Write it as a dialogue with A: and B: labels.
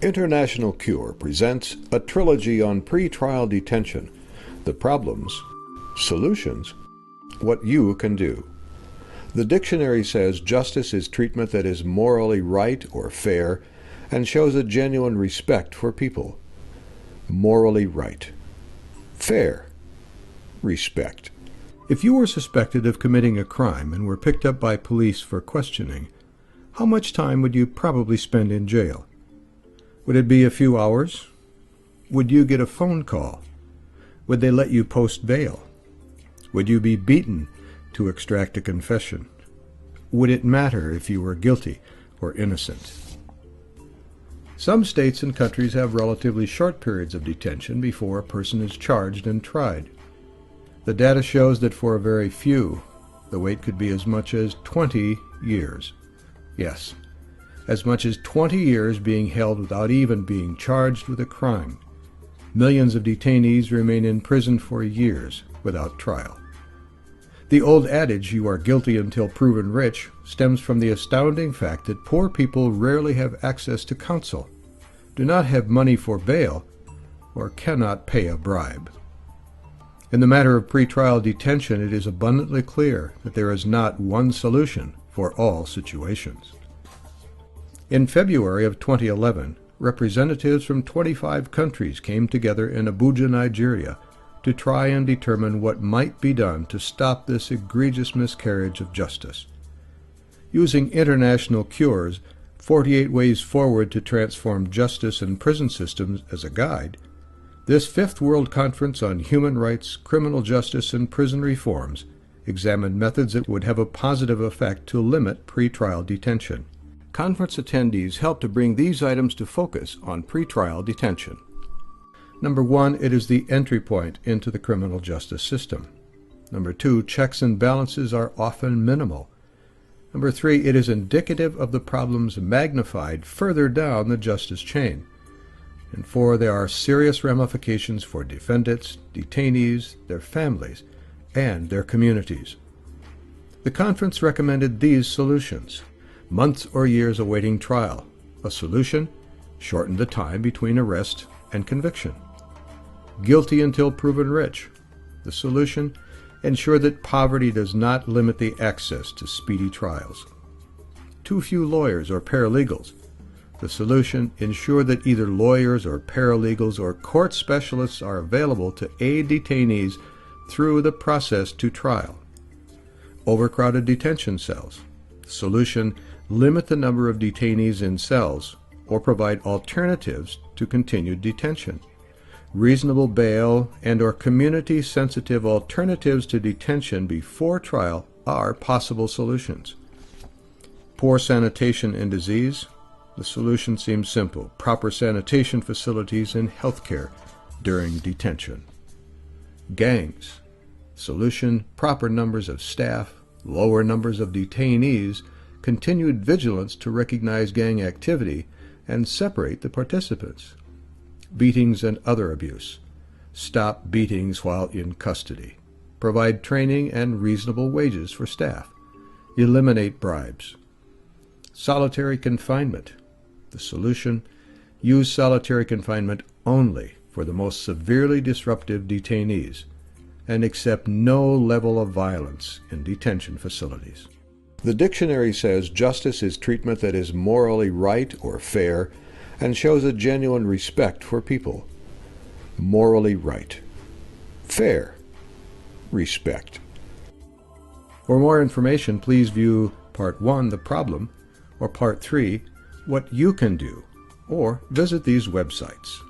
A: International Cure presents a trilogy on pretrial detention, the problems, solutions, what you can do. The dictionary says justice is treatment that is morally right or fair and shows a genuine respect for people. Morally right. Fair. Respect. If you were suspected of committing a crime and were picked up by police for questioning, how much time would you probably spend in jail? Would it be a few hours? Would you get a phone call? Would they let you post bail? Would you be beaten to extract a confession? Would it matter if you were guilty or innocent? Some states and countries have relatively short periods of detention before a person is charged and tried. The data shows that for a very few, the wait could be as much as 20 years. Yes, as much as 20 years being held without even being charged with a crime. Millions of detainees remain in prison for years without trial. The old adage, "you are guilty until proven rich," stems from the astounding fact that poor people rarely have access to counsel, do not have money for bail, or cannot pay a bribe. In the matter of pretrial detention, it is abundantly clear that there is not one solution for all situations. In February of 2011, representatives from 25 countries came together in Abuja, Nigeria, to try and determine what might be done to stop this egregious miscarriage of justice. Using International Cure's 48 Ways Forward to Transform Justice and Prison Systems as a guide, this Fifth World Conference on Human Rights, Criminal Justice, and Prison Reforms examined methods that would have a positive effect to limit pretrial detention. Conference attendees helped to bring these items to focus on pretrial detention. Number 1, it is the entry point into the criminal justice system. Number 2, checks and balances are often minimal. Number 3, it is indicative of the problems magnified further down the justice chain. And 4, there are serious ramifications for defendants, detainees, their families, and their communities. The conference recommended these solutions. Months or years awaiting trial. A solution: shorten the time between arrest and conviction. Guilty until proven rich. The solution: ensure that poverty does not limit the access to speedy trials. Too few lawyers or paralegals. The solution: ensure that either lawyers or paralegals or court specialists are available to aid detainees through the process to trial. Overcrowded detention cells. The solution: limit the number of detainees in cells or provide alternatives to continued detention. Reasonable bail and/or community-sensitive alternatives to detention before trial are possible solutions. Poor sanitation and disease. The solution seems simple: proper sanitation facilities and health care during detention. Gangs. Solution: proper numbers of staff, lower numbers of detainees, continued vigilance to recognize gang activity and separate the participants. Beatings and other abuse. Stop beatings while in custody. Provide training and reasonable wages for staff. Eliminate bribes. Solitary confinement. The solution: use solitary confinement only for the most severely disruptive detainees and accept no level of violence in detention facilities. The dictionary says justice is treatment that is morally right or fair and shows a genuine respect for people. Morally right. Fair. Respect. For more information, please view Part 1, The Problem, or Part 3, What You Can Do, or visit these websites.